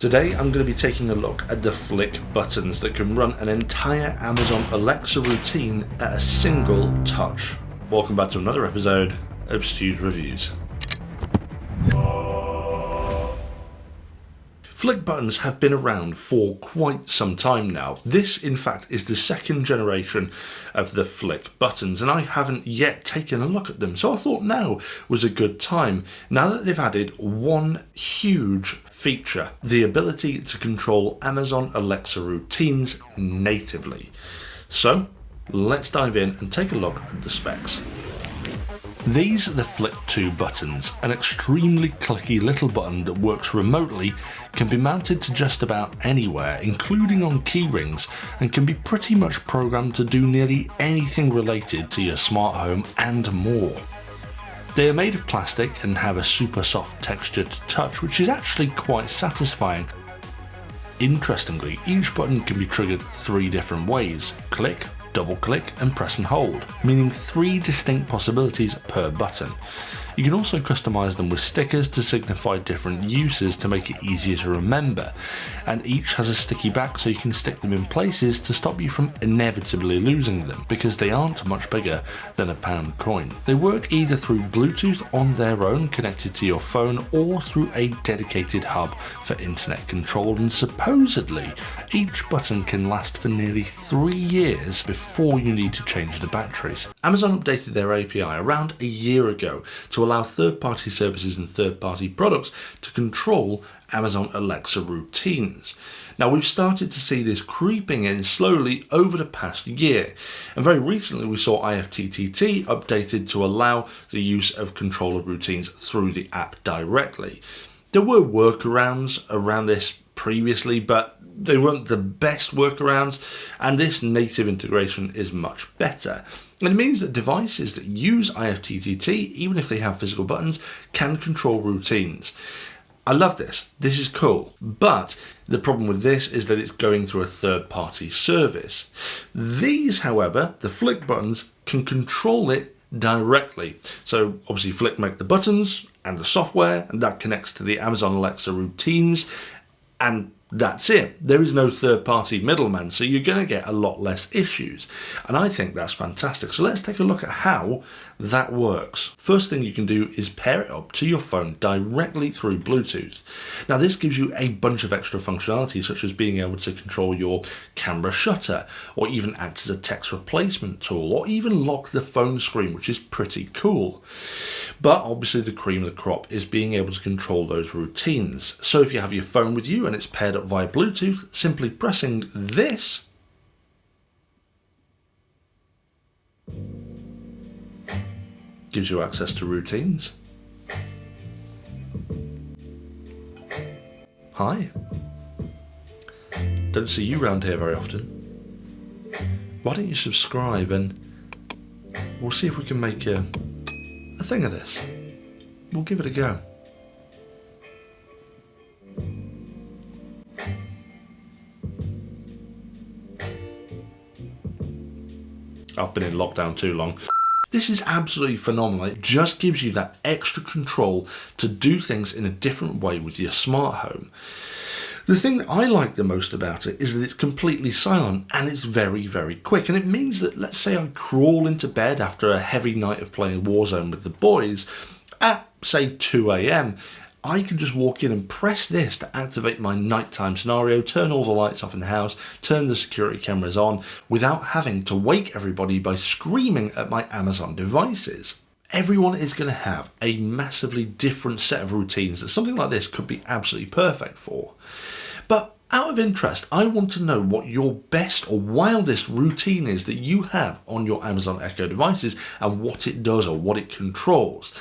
Today I'm going to be taking a look at the Flic buttons that can run an entire Amazon Alexa routine at a single touch. Welcome back to another episode of STU'S Reviews. Flic buttons have been around for quite some time now. This, in fact, is the second generation of the Flic buttons, and I haven't yet taken a look at them, so I thought now was a good time. Now that they've added one huge feature, the ability to control Amazon Alexa routines natively. So, let's dive in and take a look at the specs. These are the Flic 2 buttons, an extremely clicky little button that works remotely, can be mounted to just about anywhere, including on key rings, and can be pretty much programmed to do nearly anything related to your smart home and more. They are made of plastic and have a super soft texture to touch, which is actually quite satisfying. Interestingly, each button can be triggered 3 different ways: click, double click and press and hold, meaning 3 distinct possibilities per button. You can also customize them with stickers to signify different uses to make it easier to remember, and each has a sticky back so you can stick them in places to stop you from inevitably losing them, because they aren't much bigger than a pound coin. They work either through Bluetooth on their own connected to your phone or through a dedicated hub for internet control, and supposedly each button can last for nearly 3 years before you need to change the batteries. Amazon updated their API around a year ago to allow third-party services and third-party products to control Amazon Alexa routines. Now, we've started to see this creeping in slowly over the past year, and very recently we saw IFTTT updated to allow the use of controller routines through the app directly. There were workarounds around this previously, but they weren't the best workarounds, and this native integration is much better. And it means that devices that use IFTTT, even if they have physical buttons, can control routines. I love this. This is cool. But the problem with this is that it's going through a third-party service. These, however, the Flic buttons, can control it directly. So obviously Flic make the buttons and the software, and that connects to the Amazon Alexa routines, and that's it. There is no third-party middleman, so you're going to get a lot less issues. And I think that's fantastic. So let's take a look at how that works. First thing you can do is pair it up to your phone directly through Bluetooth. Now, this gives you a bunch of extra functionality, such as being able to control your camera shutter, or even act as a text replacement tool, or even lock the phone screen, which is pretty cool. But obviously the cream of the crop is being able to control those routines. So if you have your phone with you and it's paired up via Bluetooth, simply pressing this gives you access to routines. Hi. Don't see you around here very often. Why don't you subscribe and we'll see if we can make a thing of this. We'll give it a go. I've been in lockdown too long. This is absolutely phenomenal. It just gives you that extra control to do things in a different way with your smart home. The thing that I like the most about it is that it's completely silent and it's very, very quick. And it means that, let's say I crawl into bed after a heavy night of playing Warzone with the boys at, say, 2 a.m, I can just walk in and press this to activate my nighttime scenario, turn all the lights off in the house, turn the security cameras on, without having to wake everybody by screaming at my Amazon devices. Everyone is going to have a massively different set of routines that something like this could be absolutely perfect for. But out of interest, I want to know what your best or wildest routine is that you have on your Amazon Echo devices and what it does or what it controls.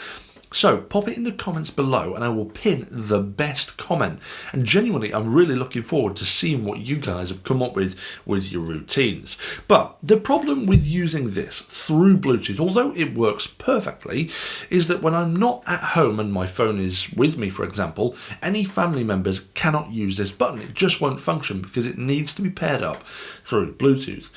So pop it in the comments below and I will pin the best comment. And genuinely, I'm really looking forward to seeing what you guys have come up with your routines. But the problem with using this through Bluetooth, although it works perfectly, is that when I'm not at home and my phone is with me, for example, any family members cannot use this button. It just won't function because it needs to be paired up through Bluetooth.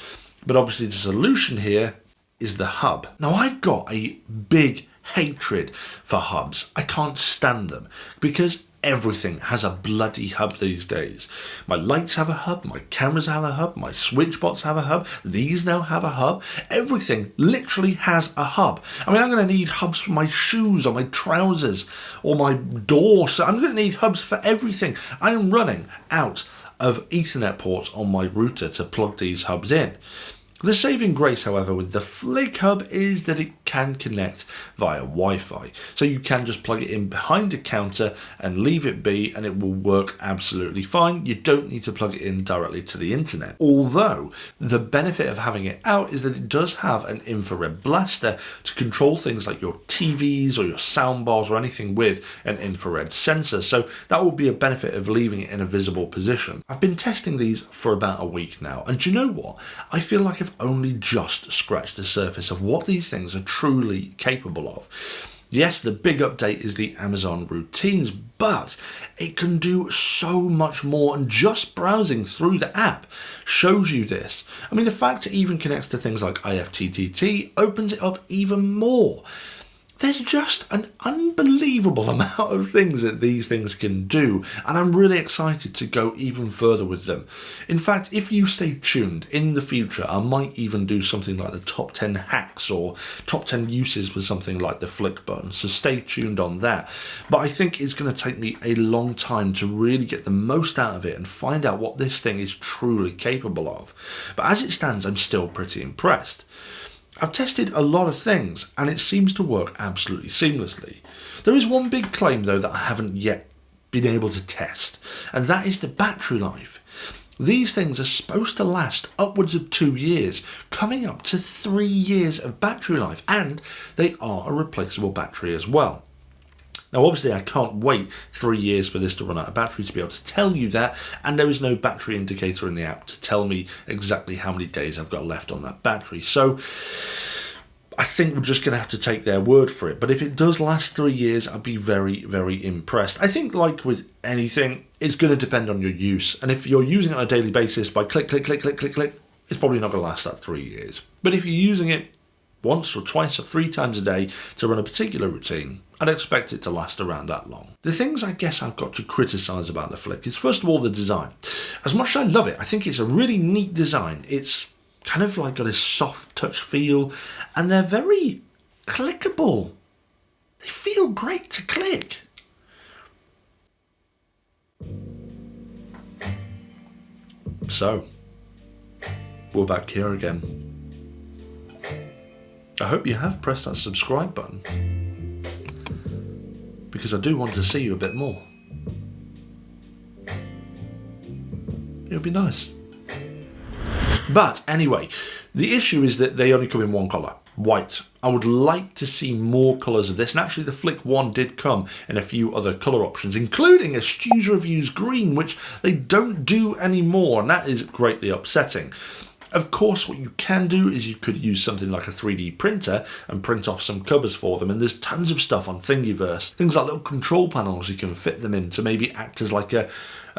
But obviously the solution here is the hub. Now, I've got a big hatred for hubs. I can't stand them because everything has a bloody hub these days. My lights have a hub, my cameras have a hub, my Switchbots have a hub, these now have a hub. Everything literally has a hub. I mean, I'm going to need hubs for my shoes or my trousers or my door. So I'm going to need hubs for everything. I am running out of Ethernet ports on my router to plug these hubs in. The saving grace, however, with the Flic hub is that it can connect via Wi-Fi. So you can just plug it in behind a counter and leave it be, and it will work absolutely fine. You don't need to plug it in directly to the internet. Although the benefit of having it out is that it does have an infrared blaster to control things like your TVs or your soundbars or anything with an infrared sensor. So that will be a benefit of leaving it in a visible position. I've been testing these for about a week now, and do you know what? I feel like I've only just scratched the surface of what these things are truly capable of. Yes, the big update is the Amazon routines, but it can do so much more, and just browsing through the app shows you this. I mean, the fact it even connects to things like IFTTT opens it up even more. There's just an unbelievable amount of things that these things can do, and I'm really excited to go even further with them. In fact, if you stay tuned, in the future I might even do something like the top 10 hacks or top 10 uses for something like the Flic button, so stay tuned on that. But I think it's going to take me a long time to really get the most out of it and find out what this thing is truly capable of. But as it stands, I'm still pretty impressed. I've tested a lot of things and it seems to work absolutely seamlessly. There is one big claim though that I haven't yet been able to test, and that is the battery life. These things are supposed to last upwards of 2 years, coming up to 3 years of battery life, and they are a replaceable battery as well. Now obviously I can't wait 3 years for this to run out of battery to be able to tell you that, and there is no battery indicator in the app to tell me exactly how many days I've got left on that battery. So I think we're just going to have to take their word for it. But if it does last 3 years, I'd be very, very impressed. I think like with anything, it's going to depend on your use. And if you're using it on a daily basis by click, click, click, click, click, click, it's probably not going to last that 3 years. But if you're using it once or twice or 3 times a day to run a particular routine, I'd expect it to last around that long. The things I guess I've got to criticise about the Flic is first of all the design. As much as I love it, I think it's a really neat design. It's kind of like got a soft touch feel, and they're very clickable. They feel great to click. So, we're back here again. I hope you have pressed that subscribe button, because I do want to see you a bit more. It would be nice. But anyway, the issue is that they only come in one colour, white. I would like to see more colours of this, and actually the Flic 1 did come in a few other colour options, including a STU'S Reviews green, which they don't do anymore, and that is greatly upsetting. Of course, what you can do is you could use something like a 3D printer and print off some covers for them, and there's tons of stuff on Thingiverse. Things like little control panels you can fit them in to maybe act as like a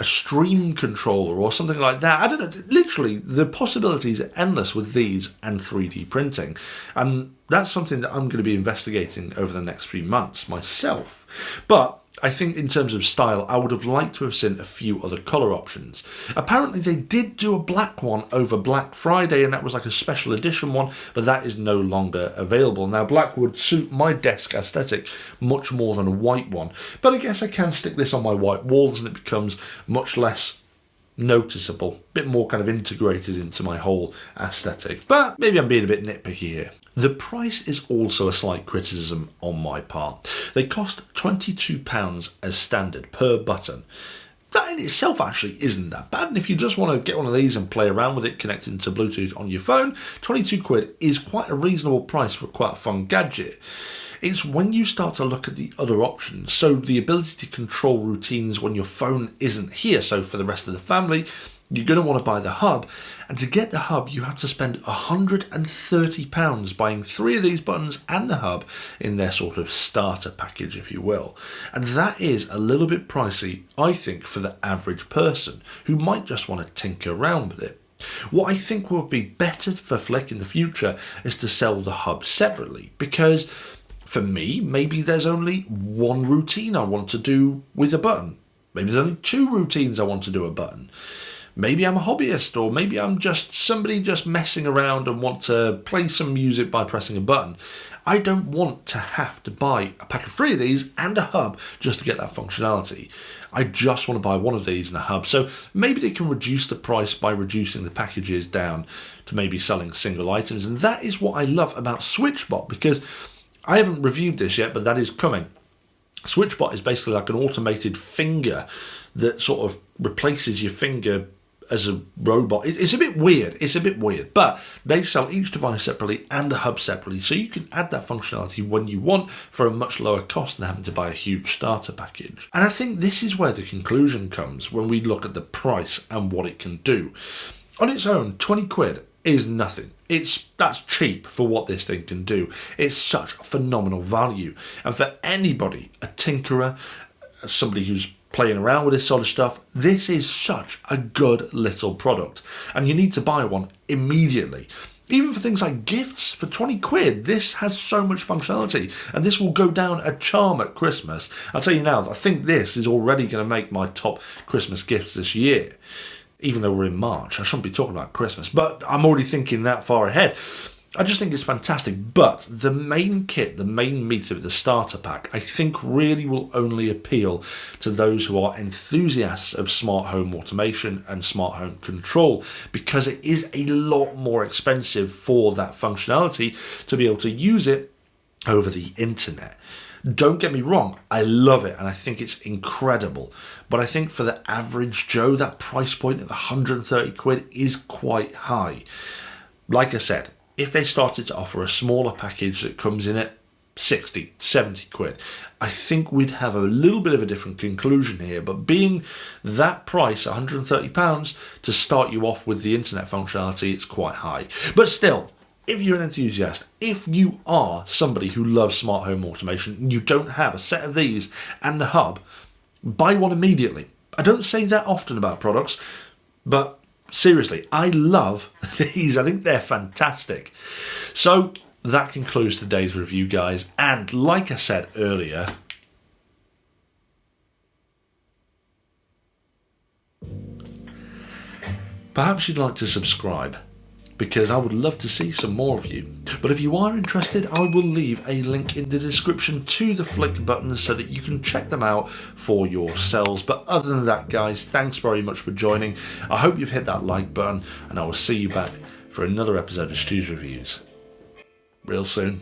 stream controller or something like that. I don't know, literally the possibilities are endless with these and 3D printing, and that's something that I'm going to be investigating over the next few months myself. But I think in terms of style, I would have liked to have seen a few other colour options. Apparently they did do a black one over Black Friday, and that was like a special edition one, but that is no longer available. Now black would suit my desk aesthetic much more than a white one, but I guess I can stick this on my white walls and it becomes much less noticeable, a bit more kind of integrated into my whole aesthetic. But maybe I'm being a bit nitpicky here. The price is also a slight criticism on my part. They cost £22 as standard per button. That in itself actually isn't that bad, and if you just want to get one of these and play around with it connecting to Bluetooth on your phone, 22 quid is quite a reasonable price for quite a fun gadget. It's when you start to look at the other options, so the ability to control routines when your phone isn't here, so for the rest of the family, you're going to want to buy the hub, and to get the hub you have to spend £130 buying 3 of these buttons and the hub in their sort of starter package, if you will. And that is a little bit pricey, I think, for the average person who might just want to tinker around with it. What I think would be better for Flic in the future is to sell the hub separately, because for me, maybe there's only one routine I want to do with a button. Maybe there's only 2 routines I want to do a button. Maybe I'm a hobbyist, or maybe I'm just somebody just messing around and want to play some music by pressing a button. I don't want to have to buy a pack of 3 of these and a hub just to get that functionality. I just want to buy 1 of these and a hub. So maybe they can reduce the price by reducing the packages down to maybe selling single items. And that is what I love about Switchbot, because I haven't reviewed this yet, but that is coming. Switchbot is basically like an automated finger that sort of replaces your finger as a robot. It's a bit weird, but they sell each device separately and a hub separately, so you can add that functionality when you want for a much lower cost than having to buy a huge starter package. And I think this is where the conclusion comes when we look at the price and what it can do. On its own, 20 quid is nothing. That's cheap for what this thing can do. It's such phenomenal value. And for anybody, a tinkerer, somebody who's playing around with this sort of stuff, this is such a good little product. And you need to buy one immediately. Even for things like gifts, for 20 quid, this has so much functionality. And this will go down a charm at Christmas. I'll tell you now, I think this is already going to make my top Christmas gifts this year. Even though we're in March, I shouldn't be talking about Christmas, but I'm already thinking that far ahead. I just think it's fantastic, but the main kit, the main meat of it, the starter pack, I think really will only appeal to those who are enthusiasts of smart home automation and smart home control, because it is a lot more expensive for that functionality to be able to use it over the internet. Don't get me wrong, I love it and I think it's incredible, but I think for the average Joe, that price point of 130 quid is quite high. Like I said, if they started to offer a smaller package that comes in at 60, 70 quid, I think we'd have a little bit of a different conclusion here. But being that price, £130, to start you off with the internet functionality, it's quite high. But still, if you're an enthusiast, if you are somebody who loves smart home automation, and you don't have a set of these and a hub, buy one immediately. I don't say that often about products, but seriously, I love these. I think they're fantastic. So that concludes today's review, guys. And like I said earlier, perhaps you'd like to subscribe, because I would love to see some more of you. But if you are interested, I will leave a link in the description to the Flic buttons so that you can check them out for yourselves. But other than that, guys, thanks very much for joining. I hope you've hit that like button, and I will see you back for another episode of STU'S Reviews real soon.